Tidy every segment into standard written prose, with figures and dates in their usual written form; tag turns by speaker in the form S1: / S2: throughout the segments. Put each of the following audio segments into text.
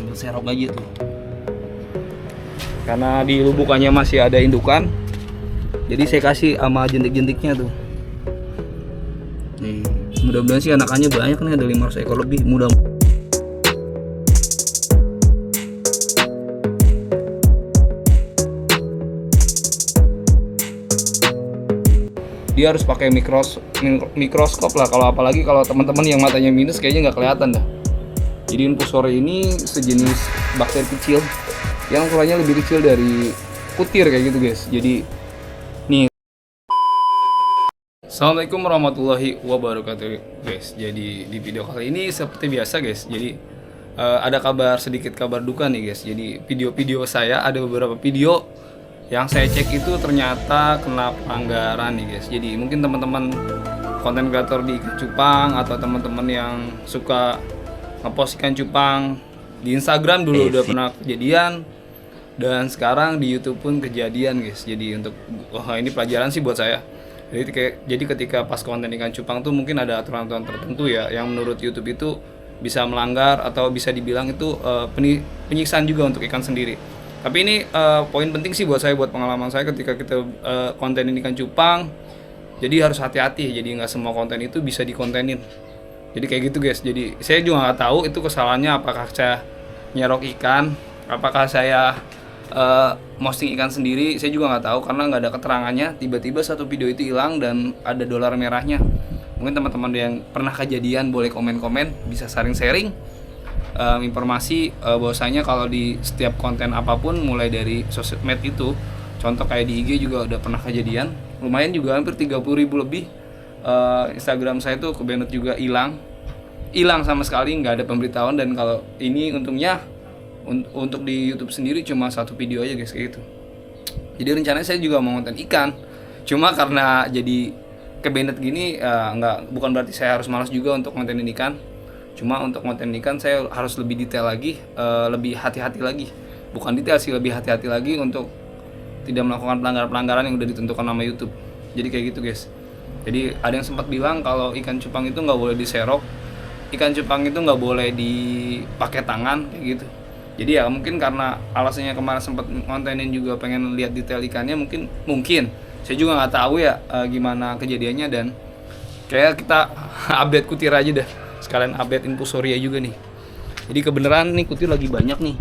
S1: sambil serok aja tuh. Karena di lubukannya masih ada indukan, jadi saya kasih sama jentik-jentiknya tuh. Nih, mudah-mudahan sih anakannya banyak nih, ada 500 ekor lebih. Dia harus pakai mikroskop lah, kalau apalagi kalau teman-teman yang matanya minus kayaknya nggak kelihatan dah. Jadi infusori ini sejenis bakteri kecil yang ukurannya lebih kecil dari kutir kayak gitu guys. Jadi nih, assalamualaikum warahmatullahi wabarakatuh guys. Jadi di video kali ini seperti biasa guys, jadi ada sedikit kabar duka nih guys. Jadi video-video saya, ada beberapa video yang saya cek itu ternyata kena pelanggaran nih guys. Jadi mungkin teman-teman konten kreator di ikan cupang atau teman-teman yang suka ngepost ikan cupang di Instagram dulu udah pernah kejadian, dan sekarang di YouTube pun kejadian guys. Jadi untuk ini pelajaran sih buat saya. Jadi ketika pas konten ikan cupang tuh mungkin ada aturan-aturan tertentu ya yang menurut YouTube itu bisa melanggar atau bisa dibilang itu penyiksaan juga untuk ikan sendiri. Tapi ini poin penting sih buat saya, buat pengalaman saya ketika kita konten ini ikan cupang. Jadi harus hati-hati, jadi nggak semua konten itu bisa dikontenin. Jadi kayak gitu guys. Jadi saya juga nggak tahu itu kesalahannya apakah saya nyerok ikan, apakah saya posting ikan sendiri. Saya juga nggak tahu karena nggak ada keterangannya. Tiba-tiba satu video itu hilang dan ada dolar merahnya. Mungkin teman-teman yang pernah kejadian boleh komen-komen, bisa sharing-sharing informasi bahwasanya kalau di setiap konten apapun mulai dari sosmed itu, contoh kayak di IG juga udah pernah kejadian, lumayan juga hampir 30.000 lebih. Instagram saya tuh kebenet juga hilang sama sekali, nggak ada pemberitahuan. Dan kalau ini untungnya untuk di YouTube sendiri cuma satu video aja guys kayak gitu. Jadi rencananya saya juga mau konten ikan, cuma karena jadi kebenet gini bukan berarti saya harus malas juga untuk kontenin ikan. Cuma untuk konten ikan saya harus lebih detail lagi, lebih hati-hati lagi. Bukan detail sih, lebih hati-hati lagi untuk tidak melakukan pelanggaran-pelanggaran yang udah ditentukan sama YouTube. Jadi kayak gitu guys. Jadi ada yang sempat bilang kalau ikan cupang itu nggak boleh diserok, ikan cupang itu nggak boleh dipakai tangan kayak gitu. Jadi ya mungkin karena alasannya kemarin sempat kontenin juga pengen lihat detail ikannya, mungkin saya juga nggak tahu ya gimana kejadiannya. Dan kayak kita update kutir aja dah, sekalian update infusoria juga nih. Jadi kebenaran nih kutir lagi banyak nih.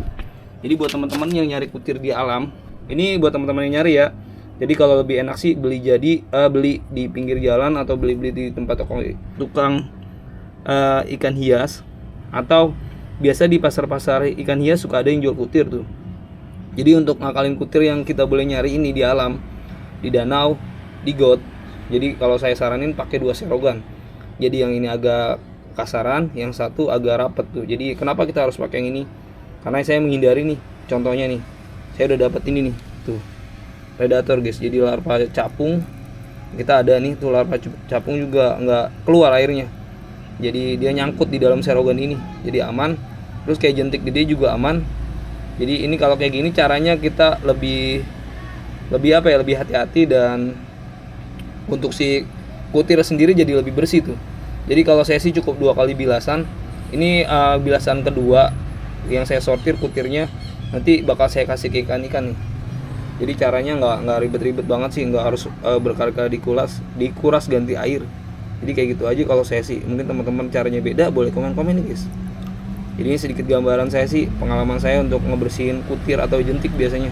S1: Jadi buat teman-teman yang nyari kutir di alam, ini buat teman-teman yang nyari ya. Jadi kalau lebih enak sih beli di pinggir jalan atau beli di tempat tukang ikan hias, atau biasa di pasar-pasar ikan hias suka ada yang jual kutir tuh. Jadi untuk ngakalin kutir yang kita boleh nyari ini di alam, di danau, di got. Jadi kalau saya saranin pakai 2 serogan. Jadi yang ini agak kasaran, yang satu agak rapet tuh. Jadi kenapa kita harus pakai yang ini? Karena saya menghindari nih, contohnya nih, saya udah dapet ini nih, tuh predator guys. Jadi larva capung kita ada nih, tuh larva capung juga nggak keluar airnya. Jadi dia nyangkut di dalam serogan ini, jadi aman. Terus kayak jentik gede juga aman. Jadi ini kalau kayak gini caranya kita lebih hati-hati, dan untuk si kutir sendiri jadi lebih bersih tuh. Jadi kalau saya sih cukup 2 kali bilasan. Ini bilasan kedua yang saya sortir kutirnya, nanti bakal saya kasih ke ikan-ikan nih. Jadi caranya nggak ribet-ribet banget sih, nggak harus berkali-kali dikuras ganti air. Jadi kayak gitu aja kalau saya sih. Mungkin teman-teman caranya beda, boleh komen-komen nih guys. Jadi ini sedikit gambaran saya sih, pengalaman saya untuk ngebersihin kutir atau jentik biasanya.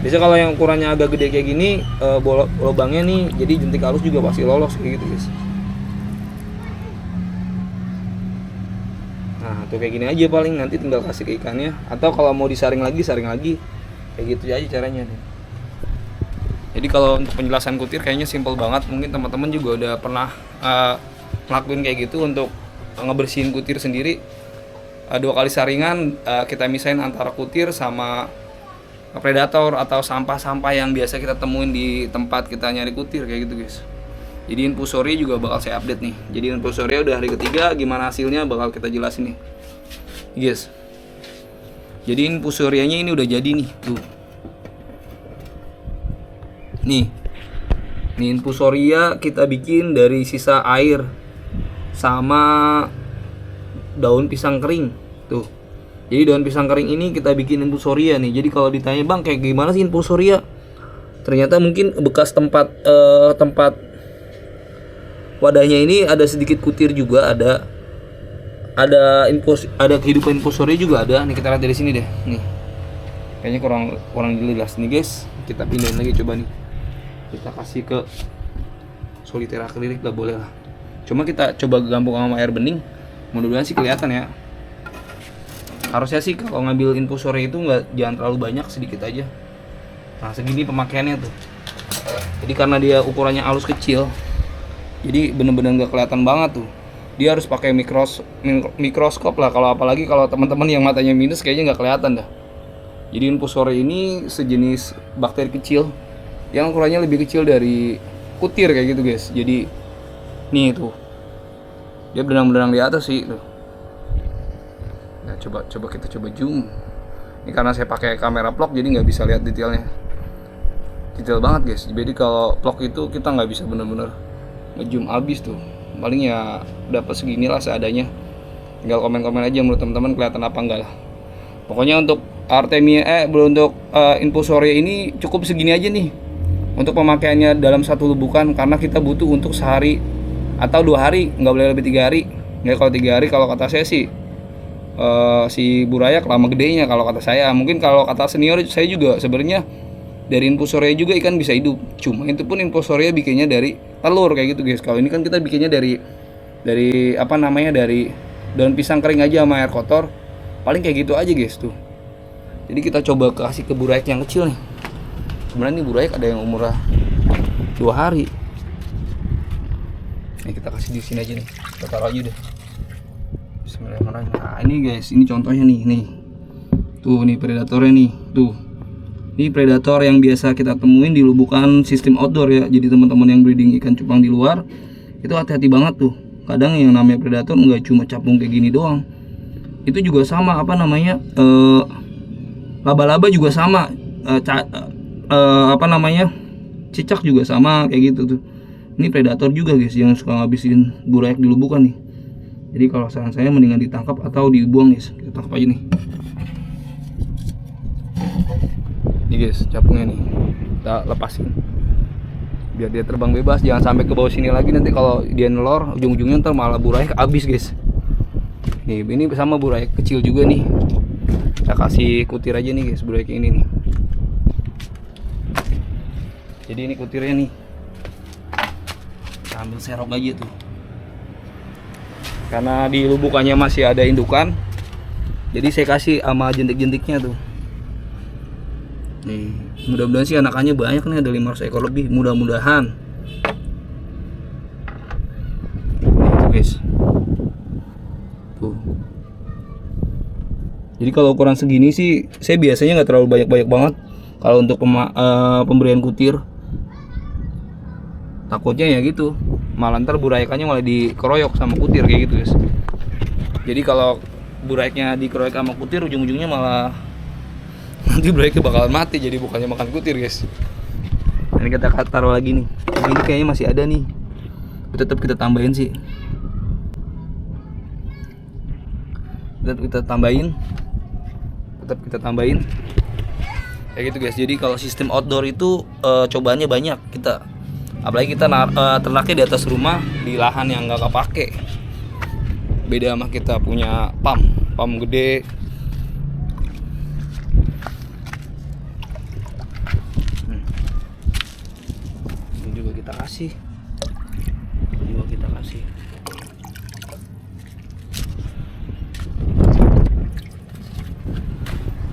S1: Biasa kalau yang ukurannya agak gede kayak gini, lubangnya nih, jadi jentik halus juga pasti lolos kayak gitu guys. Nah tuh kayak gini aja, paling nanti tinggal kasih ke ikannya, atau kalau mau disaring lagi kayak gitu aja caranya nih. Jadi kalau untuk penjelasan kutir kayaknya simple banget. Mungkin teman-teman juga udah pernah ngelakuin kayak gitu untuk ngebersihin kutir sendiri. 2 kali saringan, kita misahin antara kutir sama predator atau sampah-sampah yang biasa kita temuin di tempat kita nyari kutir kayak gitu guys. Jadi infusoria juga bakal saya update nih. Jadi infusoria udah hari ketiga, gimana hasilnya bakal kita jelasin nih guys. Jadi infusorianya ini udah jadi nih tuh. Nih infusoria kita bikin dari sisa air sama daun pisang kering tuh. Jadi daun pisang kering ini kita bikin infusoria nih. Jadi kalau ditanya bang kayak gimana sih infusoria, ternyata mungkin bekas tempat wadahnya ini ada sedikit kutir juga, ada kehidupan infusoria juga ada. Nih kita lihat dari sini deh. Nih kayaknya kurang jelas nih guys. Kita pindahin lagi coba nih. Kita kasih ke soliter akrilik lah boleh lah. Cuma kita coba gabung sama air bening. Mudah-mudahan sih kelihatan ya. Harusnya sih kalau ngambil infusoria itu jangan terlalu banyak, sedikit aja. Nah segini pemakaiannya tuh. Jadi karena dia ukurannya halus kecil, jadi bener-bener nggak kelihatan banget tuh. Dia harus pakai mikroskop lah, kalau apalagi kalau teman-teman yang matanya minus kayaknya nggak kelihatan dah. Jadi infusoria ini sejenis bakteri kecil yang ukurannya lebih kecil dari kutir kayak gitu guys. Jadi nih tuh dia benang-benang di atas sih tuh. Nah coba kita zoom. Ini karena saya pakai kamera vlog jadi nggak bisa lihat detailnya. Detail banget guys. Jadi kalau vlog itu kita nggak bisa bener-bener ngezoom abis tuh. Paling ya dapat segini lah seadanya. Tinggal komen-komen aja menurut teman-teman kelihatan apa enggak lah. Pokoknya untuk Artemia untuk infusoria ini cukup segini aja nih. Untuk pemakaiannya dalam satu lubukan, karena kita butuh untuk sehari atau 2 hari, nggak boleh lebih 3 hari. Ya kalau 3 hari kalau kata saya sih si burayak lama gedenya kalau kata saya. Mungkin kalau kata senior saya juga sebenarnya dari infusoria juga ikan bisa hidup. Cuma itu pun infusoria bikinnya dari telur kayak gitu guys. Kalau ini kan kita bikinnya dari apa namanya, dari daun pisang kering aja sama air kotor. Paling kayak gitu aja guys tuh. Jadi kita coba kasih ke burayak yang kecil nih. Sebenarnya nih burayak ada yang umurnya 2 hari. Nih kita kasih di sini aja nih. Kita taruh aja deh. Bismillahirrahmanirrahim. Nah ini guys, ini contohnya nih. Tuh nih predatornya nih. Tuh. Ini predator yang biasa kita temuin di lubukan sistem outdoor ya. Jadi teman-teman yang breeding ikan cupang di luar itu hati-hati banget tuh. Kadang yang namanya predator nggak cuma capung kayak gini doang. Itu juga sama apa namanya, laba-laba juga sama, apa namanya, cicak juga sama kayak gitu tuh. Ini predator juga guys yang suka ngabisin burayak di lubukan nih. Jadi kalau saran saya mendingan ditangkap atau dibuang guys. Kita tangkap aja nih. Nih guys, capungnya nih. Kita lepasin. Biar dia terbang bebas, jangan sampai ke bawah sini lagi. Nanti kalau dia nelor, ujung-ujungnya ntar malah burayak habis guys. Nih, ini sama burayak kecil juga nih. Kita kasih kutir aja nih guys, burayak ini nih. Jadi ini kutirnya nih. Kita ambil serok aja tuh. Karena di lubukannya masih ada indukan, jadi saya kasih sama jentik-jentiknya tuh. Nih, mudah-mudahan sih anakannya banyak nih, ada 500 ekor lebih, mudah-mudahan. Itu guys. Tuh. Jadi kalau ukuran segini sih, saya biasanya nggak terlalu banyak-banyak banget. Kalau untuk pemberian kutir, takutnya ya gitu, malah ntar burayakannya malah dikeroyok sama kutir kayak gitu guys. Jadi kalau burayaknya dikeroyok sama kutir, ujung-ujungnya malah nanti burayaknya bakalan mati, jadi bukannya makan kutir guys. Ini kita taruh lagi nih. Ini kayaknya masih ada nih, tetap kita tambahin sih. Tetap kita tambahin kayak gitu guys. Jadi kalau sistem outdoor itu cobaannya banyak kita. Apalagi kita ternaknya di atas rumah di lahan yang nggak kepake. Beda sama kita punya pam gede. Ini juga kita kasih.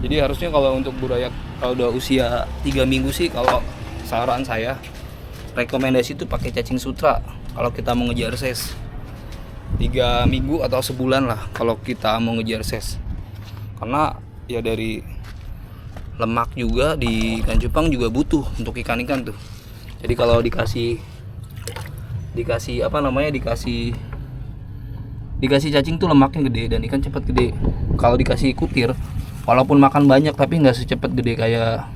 S1: Jadi harusnya kalau untuk burayak kalau udah usia 3 minggu sih, kalau saran saya rekomendasi itu pakai cacing sutra kalau kita mau ngejar ses. 3 minggu atau sebulan lah kalau kita mau ngejar ses. Karena ya dari lemak juga di ikan cupang juga butuh untuk ikan-ikan tuh. Jadi kalau dikasih apa namanya, dikasih cacing tuh lemaknya gede dan ikan cepat gede. Kalau dikasih kutir walaupun makan banyak tapi nggak secepat gede kayak,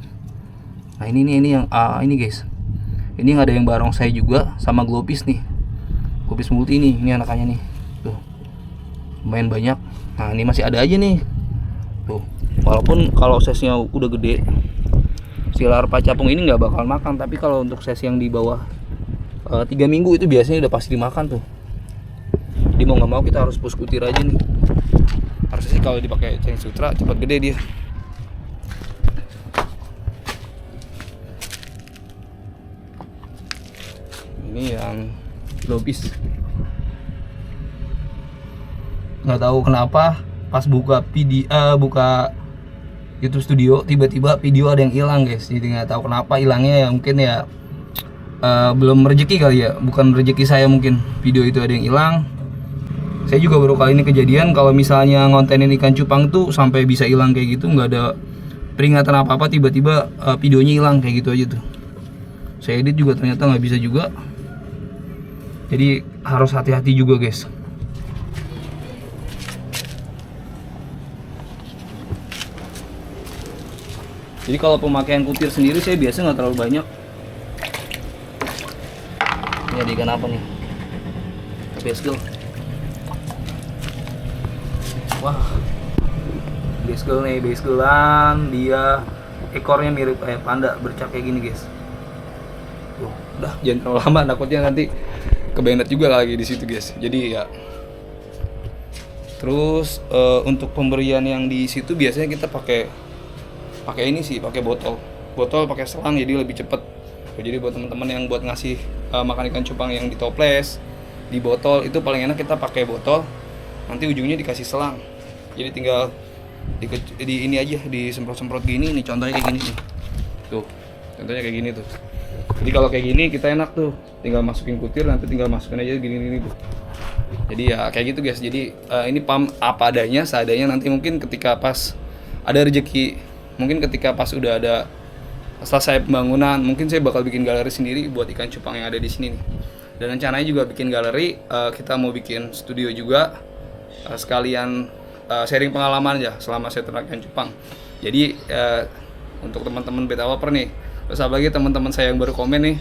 S1: nah ini yang ini guys. Ini ada yang barongsai juga sama glopis nih. Glopis multi ini anakannya nih. Tuh. Lumayan banyak. Nah, ini masih ada aja nih. Walaupun kalau size-nya udah gede, si larva capung ini nggak bakal makan, tapi kalau untuk size yang di bawah 3 minggu itu biasanya udah pasti dimakan tuh. Jadi mau nggak mau kita harus push kutir aja nih. Harusnya sih kalau dipakai ceng sutra cepat gede dia. Ini yang lobis. Nggak tahu kenapa pas buka buka YouTube Studio tiba-tiba video ada yang hilang guys. Jadi nggak tahu kenapa hilangnya, ya mungkin ya belum rezeki kali ya, bukan rezeki saya mungkin video itu ada yang hilang. Saya juga baru kali ini kejadian kalau misalnya ngontenin ikan cupang tuh sampai bisa hilang kayak gitu, nggak ada peringatan apa-apa, tiba-tiba videonya hilang kayak gitu aja tuh. Saya edit juga ternyata nggak bisa juga, jadi harus hati-hati juga guys. Jadi kalau pemakaian kutir sendiri saya biasa nggak terlalu banyak. Ini ada ikan apa nih? Baskel. Wah, baskel nih, baskelan. Dia ekornya mirip kayak panda, bercak kayak gini guys. Tuh, udah jangan terlalu lama, takutnya nanti kebenet juga lagi di situ guys. Jadi ya. Terus untuk pemberian yang di situ biasanya kita pakai ini sih, pakai botol pakai selang, jadi lebih cepet. Jadi buat teman-teman yang buat ngasih makan ikan cupang yang di toples di botol, itu paling enak kita pakai botol, nanti ujungnya dikasih selang, jadi tinggal di ini aja, disemprot-semprot gini nih, contohnya kayak gini nih. Tuh contohnya kayak gini tuh. Jadi kalau kayak gini kita enak tuh, tinggal masukin kutir, nanti tinggal masukin aja gini tuh. Jadi ya kayak gitu guys. Jadi ini pam apa adanya, seadanya. Nanti mungkin ketika pas ada rezeki, mungkin ketika pas udah ada selesai pembangunan, mungkin saya bakal bikin galeri sendiri buat ikan cupang yang ada di sini nih. Dan rencananya juga bikin galeri, kita mau bikin studio juga, sekalian sharing pengalaman aja selama saya ternak ikan cupang. Jadi untuk teman-teman beta lover nih, terus apalagi teman-teman saya yang baru komen nih,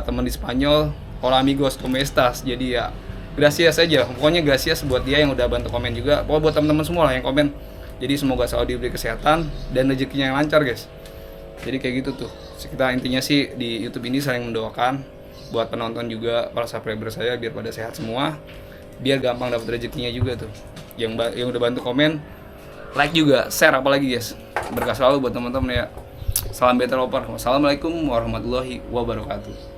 S1: teman di Spanyol, hola amigos, ¿cómo estás? Jadi ya gracias aja, pokoknya gracias buat dia yang udah bantu komen juga, pokoknya buat teman-teman semua lah yang komen. Jadi semoga selalu diberi kesehatan dan rezekinya yang lancar guys. Jadi kayak gitu tuh. Kita intinya sih di YouTube ini saling mendoakan buat penonton juga, para subscriber saya, biar pada sehat semua, biar gampang dapat rezekinya juga tuh. Yang udah bantu komen, like juga, share apalagi guys. Berkah selalu buat teman-teman ya. Salam beta lover. Wassalamualaikum warahmatullahi wabarakatuh.